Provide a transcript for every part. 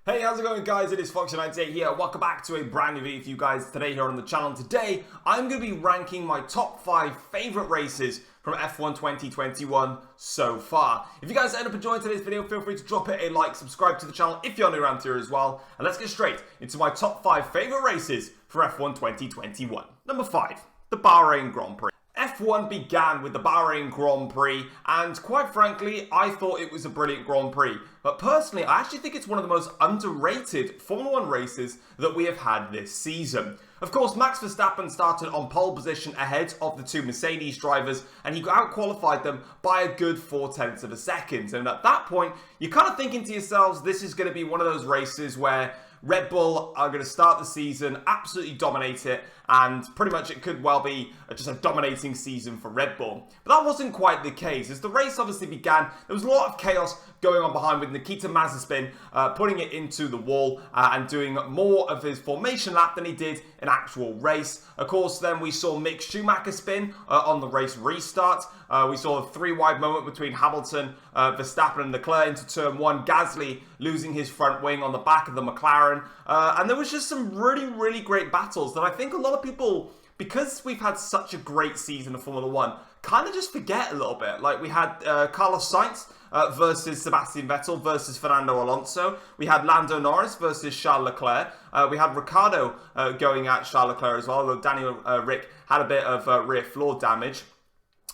Hey, how's it going, guys? It is Foxy98 here. Welcome back to a brand new video for you guys today here on the channel. Today, I'm going to be ranking my top 5 favorite races from F1 2021 so far. If you guys end up enjoying today's video, feel free to drop it a like, subscribe to the channel if you're new around here as well. And let's get straight into my top 5 favorite races for F1 2021. Number 5, the Bahrain Grand Prix. F1 began with the Bahrain Grand Prix, and quite frankly, I thought it was a brilliant Grand Prix. But personally, I actually think it's one of the most underrated Formula 1 races that we have had this season. Of course, Max Verstappen started on pole position ahead of the two Mercedes drivers, and he out-qualified them by a good 0.4 of a second. And at that point, you're kind of thinking to yourselves, this is going to be one of those races where Red Bull are going to start the season, absolutely dominate it, and pretty much it could well be just a dominating season for Red Bull. But that wasn't quite the case. As the race obviously began, there was a lot of chaos going on behind with Nikita Mazepin putting it into the wall and doing more of his formation lap than he did in actual race. Of course, then we saw Mick Schumacher spin on the race restart. We saw a 3-wide moment between Hamilton, Verstappen and Leclerc into turn 1. Gasly losing his front wing on the back of the McLaren. And there was just some really great battles that I think a lot of people, because we've had such a great season of Formula 1, kind of just forget a little bit. Like we had Carlos Sainz versus Sebastian Vettel versus Fernando Alonso. We had Lando Norris versus Charles Leclerc. We had Ricciardo going at Charles Leclerc as well, although Daniel Rick had a bit of rear floor damage.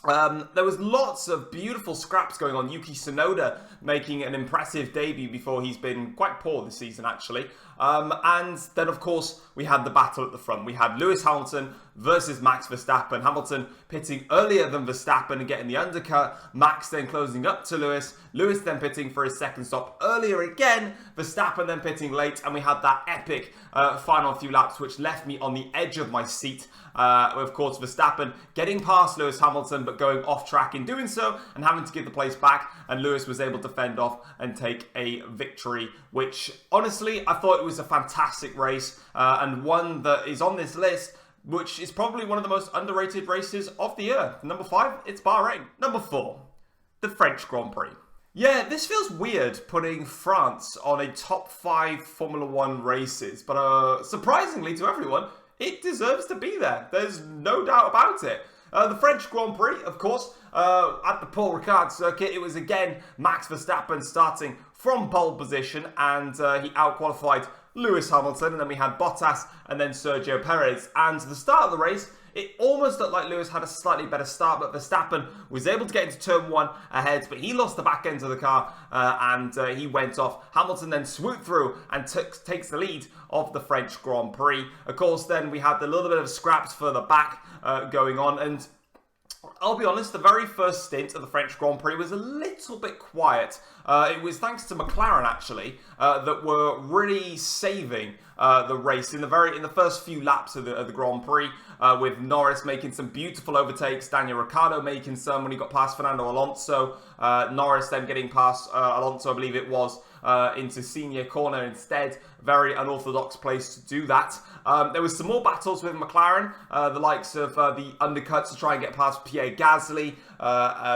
There was lots of beautiful scraps going on. Yuki Tsunoda making an impressive debut before he's been quite poor this season, actually. And then, of course, we had the battle at the front. We had Lewis Hamilton versus Max Verstappen. Hamilton pitting earlier than Verstappen and getting the undercut. Max then closing up to Lewis. Lewis then pitting for his second stop earlier again. Verstappen then pitting late. And we had that epic final few laps, which left me on the edge of my seat. Of course, Verstappen getting past Lewis Hamilton, but going off track in doing so and having to give the place back. And Lewis was able to fend off and take a victory, which honestly, I thought it was a fantastic race and one that is on this list, which is probably one of the most underrated races of the year. Number 5, it's Bahrain. Number 4, the French Grand Prix. Yeah, this feels weird putting France on a top 5 Formula 1 races, but surprisingly to everyone, it deserves to be there. There's no doubt about it. The French Grand Prix, of course, at the Paul Ricard circuit, it was again Max Verstappen starting from pole position, and he out-qualified Lewis Hamilton, and then we had Bottas and then Sergio Perez. And the start of the race, it almost looked like Lewis had a slightly better start, but Verstappen was able to get into turn 1 ahead, but he lost the back end of the car and he went off. Hamilton then swooped through and takes the lead of the French Grand Prix. Of course, then we had a little bit of scraps further back going on, and I'll be honest, the very first stint of the French Grand Prix was a little bit quiet. It was thanks to McLaren, actually, that were really saving the race in the first few laps of the Grand Prix, with Norris making some beautiful overtakes, Daniel Ricciardo making some when he got past Fernando Alonso, Norris then getting past Alonso, I believe it was, into senior corner instead. Very unorthodox place to do that. There was some more battles with McLaren, the likes of the undercuts to try and get past Pierre Gasly,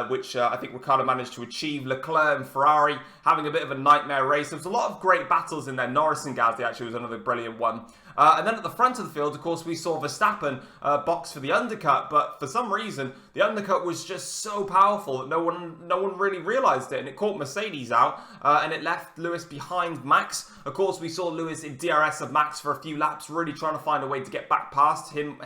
which I think Ricciardo managed to achieve. Leclerc and Ferrari having a bit of a nightmare race. There was a lot of great battles in there. Norris and Gasly actually was another brilliant one. And then at the front of the field, of course, we saw Verstappen box for the undercut, but for some reason, the undercut was just so powerful that no one really realised it, and it caught Mercedes out, and it left Lewis behind Max. Of course, we saw Lewis in DRS of Max for a few laps, really trying to find a way to get back past him.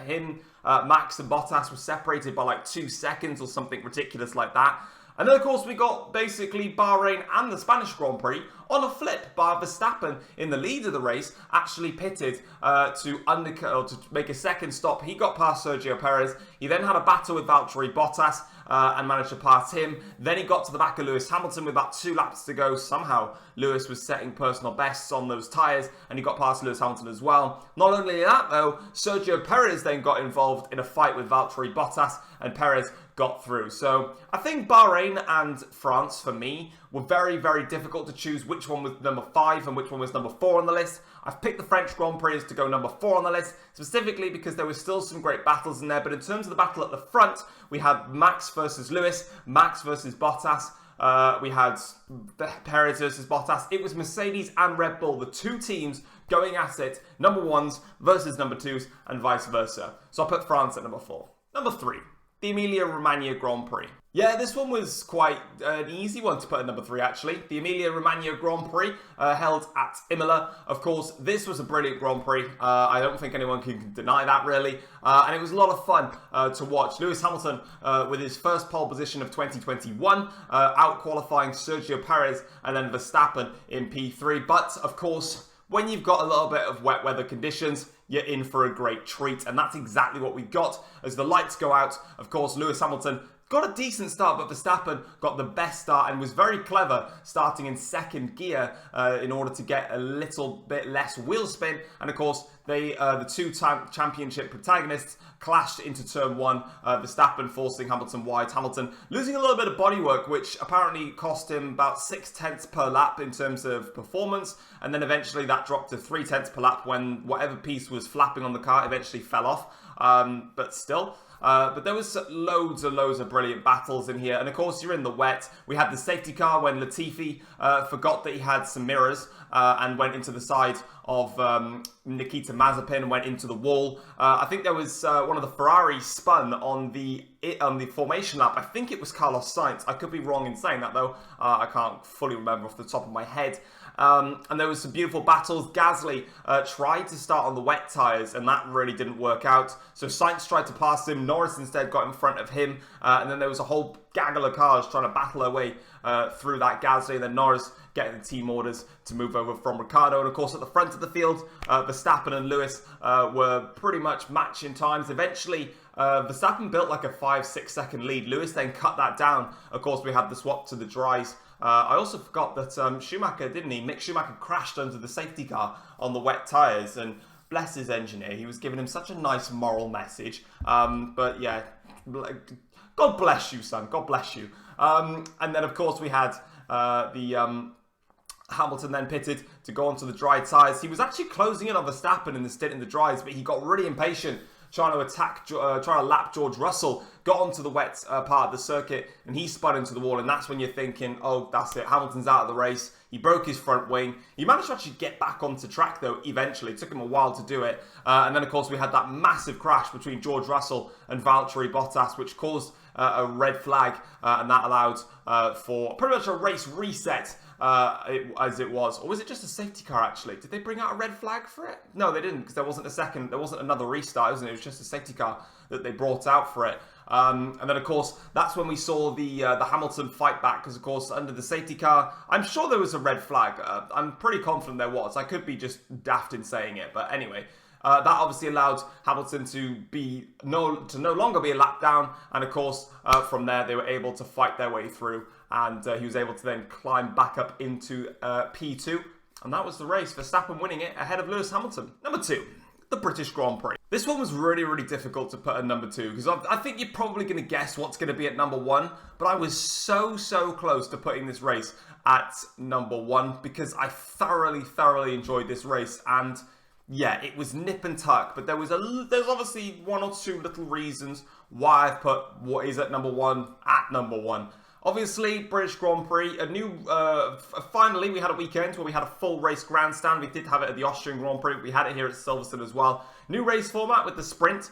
Max and Bottas were separated by like 2 seconds or something ridiculous like that. And then, of course, we got basically Bahrain and the Spanish Grand Prix on a flip. By Verstappen, in the lead of the race, actually pitted to undercut or to make a second stop. He got past Sergio Perez. He then had a battle with Valtteri Bottas and managed to pass him. Then he got to the back of Lewis Hamilton with about 2 laps to go. Somehow, Lewis was setting personal bests on those tyres, and he got past Lewis Hamilton as well. Not only that, though, Sergio Perez then got involved in a fight with Valtteri Bottas, and Perez got through. So I think Bahrain and France, for me, were very difficult to choose which one was number 5 and which one was number 4 on the list. I've picked the French Grand Prix to go number 4 on the list, specifically because there was still some great battles in there. But in terms of the battle at the front, we had Max versus Lewis, Max versus Bottas, we had Perez versus Bottas. It was Mercedes and Red Bull, the two teams going at it, number ones versus number twos, and vice versa. So I put France at number 4. Number 3, the Emilia-Romagna Grand Prix. Yeah, this one was quite an easy one to put at number 3, actually. The Emilia-Romagna Grand Prix held at Imola. Of course, this was a brilliant Grand Prix. I don't think anyone can deny that, really. And it was a lot of fun to watch. Lewis Hamilton, with his first pole position of 2021, out-qualifying Sergio Perez and then Verstappen in P3. But, of course, when you've got a little bit of wet weather conditions, you're in for a great treat. And that's exactly what we got. As the lights go out, of course, Lewis Hamilton got a decent start, but Verstappen got the best start and was very clever, starting in second gear in order to get a little bit less wheel spin. And of course, the two-time championship protagonists clashed into turn 1, Verstappen forcing Hamilton wide. Hamilton losing a little bit of bodywork, which apparently cost him about 0.6 per lap in terms of performance. And then eventually that dropped to 0.3 per lap when whatever piece was flapping on the car eventually fell off. But still... but there was loads and loads of brilliant battles in here. And of course, you're in the wet. We had the safety car when Latifi forgot that he had some mirrors and went into the side of Nikita Mazepin and went into the wall. I think there was one of the Ferraris spun on the formation lap. I think it was Carlos Sainz. I could be wrong in saying that, though. I can't fully remember off the top of my head. And there was some beautiful battles. Gasly tried to start on the wet tyres, and that really didn't work out. So Sainz tried to pass him. Norris instead got in front of him. And then there was a whole gaggle of cars trying to battle their way through that Gasly. And then Norris getting the team orders to move over from Ricciardo. And of course, at the front of the field, Verstappen and Lewis were pretty much matching times. Eventually, Verstappen built like a 5-6 second lead. Lewis then cut that down. Of course, we had the swap to the dries. I also forgot that Schumacher, didn't he? Mick Schumacher crashed under the safety car on the wet tyres, and bless his engineer, he was giving him such a nice moral message. But yeah, God bless you, son. God bless you. And then, of course, we had Hamilton then pitted to go onto the dry tyres. He was actually closing in on Verstappen in the stint in the dries, but he got really impatient, trying to lap George Russell, got onto the wet part of the circuit, and he spun into the wall. And that's when you're thinking, oh, that's it, Hamilton's out of the race. He broke his front wing. He managed to actually get back onto track, though, eventually. It took him a while to do it. And then, of course, we had that massive crash between George Russell and Valtteri Bottas, which caused a red flag, and that allowed for pretty much a race reset, as it was. Or was it just a safety car, actually? Did they bring out a red flag for it? No, they didn't, because there wasn't another restart, wasn't it? It was just a safety car that they brought out for it. And then, of course, that's when we saw the Hamilton fight back, because, of course, under the safety car, I'm sure there was a red flag. I'm pretty confident there was. I could be just daft in saying it, but anyway. That obviously allowed Hamilton to no longer be a lap down, and of course, from there they were able to fight their way through, and he was able to then climb back up into P2, and that was the race. Verstappen winning it ahead of Lewis Hamilton. Number 2, the British Grand Prix. This one was really, really difficult to put at number 2, because I think you're probably going to guess what's going to be at number 1, but I was so close to putting this race at number 1, because I thoroughly enjoyed this race, and yeah, it was nip and tuck, but there's obviously one or two little reasons why I've put what is at number 1 at number 1. Obviously, British Grand Prix, finally we had a weekend where we had a full race grandstand. We did have it at the Austrian Grand Prix. We had it here at Silverstone as well. New race format with the sprint,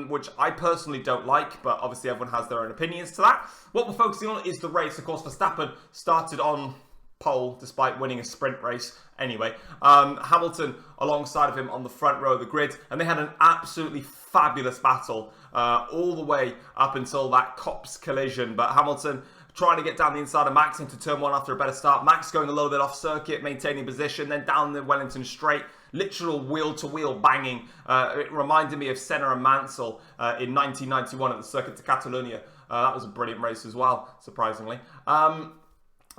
which I personally don't like, but obviously everyone has their own opinions to that. What we're focusing on is the race. Of course, Verstappen started on pole despite winning a sprint race anyway. Hamilton alongside of him on the front row of the grid, and they had an absolutely fabulous battle all the way up until that Copse collision. But Hamilton trying to get down the inside of Max into turn 1 after a better start. Max going a little bit off circuit, maintaining position, then down the Wellington straight. Literal wheel-to-wheel banging. It reminded me of Senna and Mansell in 1991 at the Circuit de Catalunya. That was a brilliant race as well, surprisingly.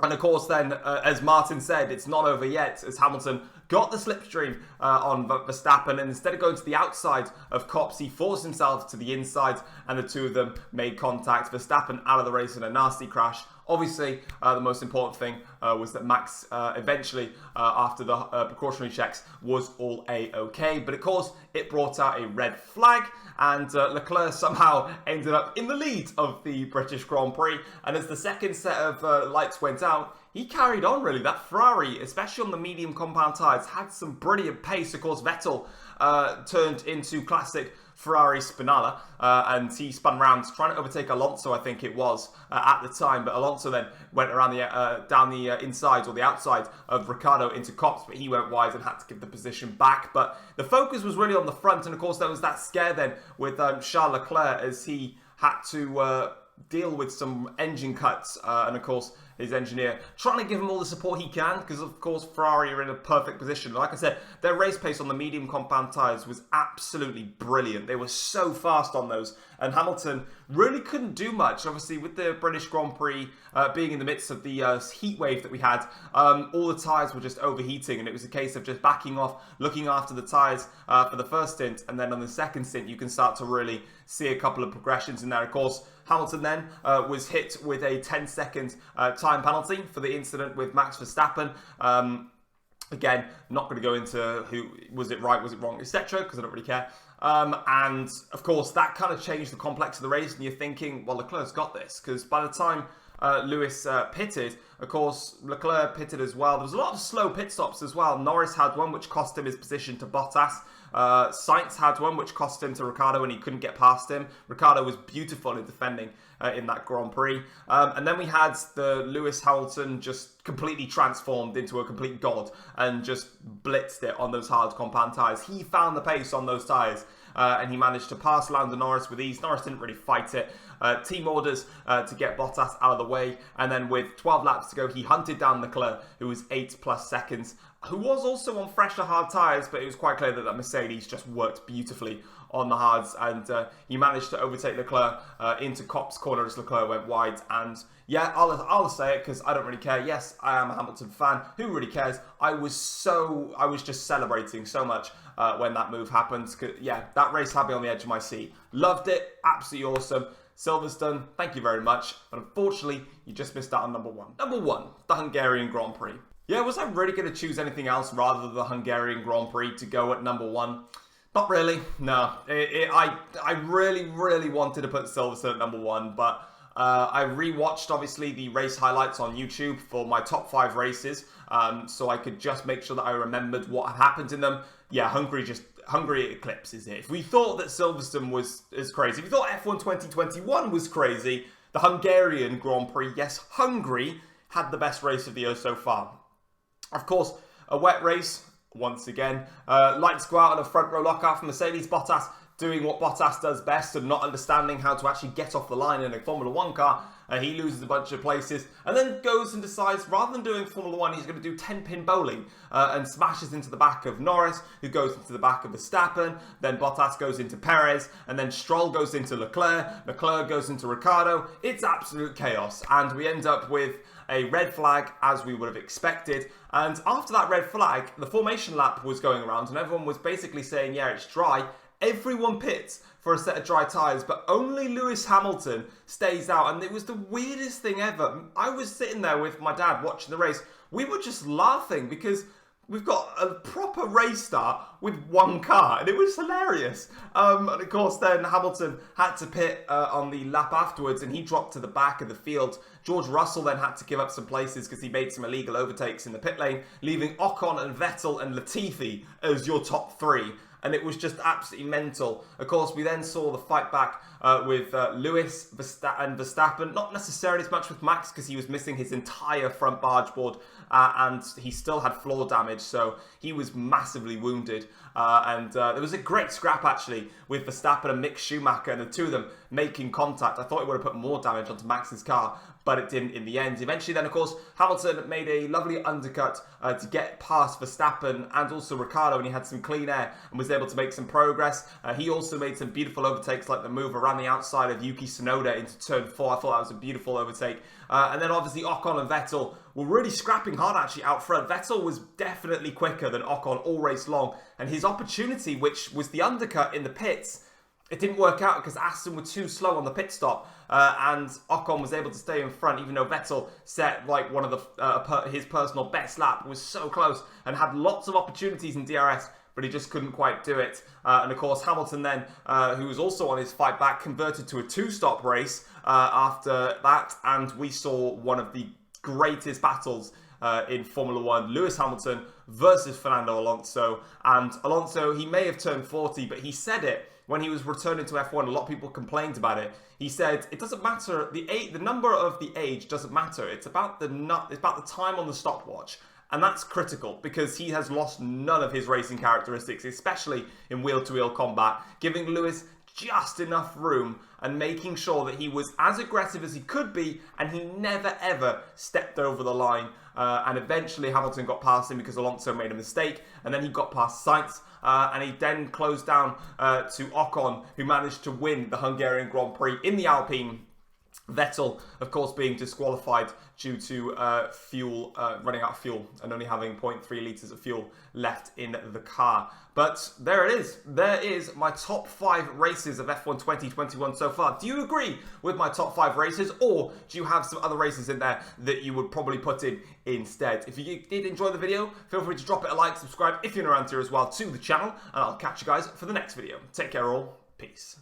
And of course then, as Martin said, it's not over yet, as Hamilton got the slipstream on Verstappen, and instead of going to the outside of Copse, he forced himself to the inside, and the two of them made contact. Verstappen out of the race in a nasty crash Obviously, the most important thing was that Max eventually, after the precautionary checks, was all A-OK. But of course, it brought out a red flag, and Leclerc somehow ended up in the lead of the British Grand Prix. And as the second set of lights went out, he carried on, really. That Ferrari, especially on the medium compound tyres, had some brilliant pace. Of course, Vettel turned into classic Ferrari Spinala, and he spun round trying to overtake Alonso, I think it was, at the time. But Alonso then went around the down the inside or the outside of Ricciardo into Copse, but he went wide and had to give the position back. But the focus was really on the front, and of course there was that scare then with Charles Leclerc as he had to deal with some engine cuts, and of course his engineer trying to give him all the support he can, because of course Ferrari are in a perfect position. Like I said, their race pace on the medium compound tyres was absolutely brilliant. They were so fast on those, and Hamilton really couldn't do much. Obviously, with the British Grand Prix being in the midst of the heat wave that we had, all the tyres were just overheating, and it was a case of just backing off, looking after the tyres for the first stint, and then on the second stint you can start to really see a couple of progressions in there. Of course, Hamilton then was hit with a 10-second time penalty for the incident with Max Verstappen. Again, not going to go into who was it right, was it wrong, etc., because I don't really care. And of course, that kind of changed the complex of the race, and you're thinking, well, Leclerc's got this, because by the time Lewis pitted, of course, Leclerc pitted as well. There was a lot of slow pit stops as well. Norris had one, which cost him his position to Bottas. Sainz had one, which cost him to Ricciardo, and he couldn't get past him. Ricciardo was beautiful in defending in that Grand Prix. And then we had the Lewis Hamilton just completely transformed into a complete god and just blitzed it on those hard compound tyres. He found the pace on those tyres. And he managed to pass Lando Norris with ease. Norris didn't really fight it. Team orders to get Bottas out of the way. And then with 12 laps to go, he hunted down Leclerc, who was 8+ seconds, who was also on fresher hard tyres, but it was quite clear that that Mercedes just worked beautifully on the hards. And he managed to overtake Leclerc into Copse corner as Leclerc went wide. And yeah, I'll say it because I don't really care. Yes, I am a Hamilton fan. Who really cares? I was just celebrating so much when that move happened. Yeah, that race had me on the edge of my seat. Loved it. Absolutely awesome. Silverstone, thank you very much. But unfortunately, you just missed out on number one. Number one, the Hungarian Grand Prix. Yeah, was I really going to choose anything else rather than the Hungarian Grand Prix to go at number one? Not really. No. I really, really wanted to put Silverstone at number one, but I rewatched, obviously, the race highlights on YouTube for my top 5 races, so I could just make sure that I remembered what had happened in them. Yeah, Hungary eclipses it. If we thought that Silverstone was crazy, if we thought F1 2021 was crazy, the Hungarian Grand Prix, yes, Hungary had the best race of the year so far. Of course, a wet race, once again. Lights go out on a front row lockout for Mercedes. Bottas doing what Bottas does best and not understanding how to actually get off the line in a Formula 1 car. He loses a bunch of places and then goes and decides, rather than doing Formula 1, he's going to do 10-pin bowling and smashes into the back of Norris, who goes into the back of Verstappen. Then Bottas goes into Perez, and then Stroll goes into Leclerc. Leclerc goes into Ricciardo. It's absolute chaos, and we end up with a red flag, as we would have expected. And after that red flag, the formation lap was going around, and everyone was basically saying, yeah, it's dry. Everyone pits for a set of dry tyres, but only Lewis Hamilton stays out, and it was the weirdest thing ever. I was sitting there with my dad watching the race. We were just laughing because we've got a proper race start with one car, and it was hilarious. And of course, then Hamilton had to pit on the lap afterwards, and he dropped to the back of the field. George Russell then had to give up some places because he made some illegal overtakes in the pit lane, leaving Ocon and Vettel and Latifi as your top 3. And it was just absolutely mental. Of course, we then saw the fight back with Lewis and Verstappen. Not necessarily as much with Max because he was missing his entire front barge board and he still had floor damage. So he was massively wounded. And there was a great scrap actually with Verstappen and Mick Schumacher and the two of them making contact. I thought it would have put more damage onto Max's car, but it didn't in the end. Eventually then, of course, Hamilton made a lovely undercut to get past Verstappen and also Ricciardo, and he had some clean air and was able to make some progress. He also made some beautiful overtakes, like the move around the outside of Yuki Tsunoda into turn 4. I thought that was a beautiful overtake. And then obviously Ocon and Vettel were really scrapping hard actually out front. Vettel was definitely quicker than Ocon all race long, and his opportunity, which was the undercut in the pits, it didn't work out because Aston were too slow on the pit stop, and Ocon was able to stay in front, even though Vettel set like one of the his personal best lap, was so close and had lots of opportunities in DRS, but he just couldn't quite do it. And of course, Hamilton then, who was also on his fight back, converted to a two-stop race after that, and we saw one of the greatest battles in Formula One, Lewis Hamilton versus Fernando Alonso. And Alonso, he may have turned 40, but he said it when he was returning to F1. A lot of people complained about it. He said it doesn't matter, the number of the age doesn't matter. It's about the time on the stopwatch. And that's critical because he has lost none of his racing characteristics, especially in wheel-to-wheel combat, giving Lewis just enough room and making sure that he was as aggressive as he could be, and he never ever stepped over the line. And eventually Hamilton got past him because Alonso made a mistake, and then he got past Sainz, and he then closed down to Ocon, who managed to win the Hungarian Grand Prix in the Alpine. Vettel, of course, being disqualified due to running out of fuel and only having 0.3 litres of fuel left in the car. But there it is. There is my top 5 races of F1 2021 so far. Do you agree with my top 5 races, or do you have some other races in there that you would probably put in instead? If you did enjoy the video, feel free to drop it a like, subscribe if you're new around here as well to the channel, and I'll catch you guys for the next video. Take care all. Peace.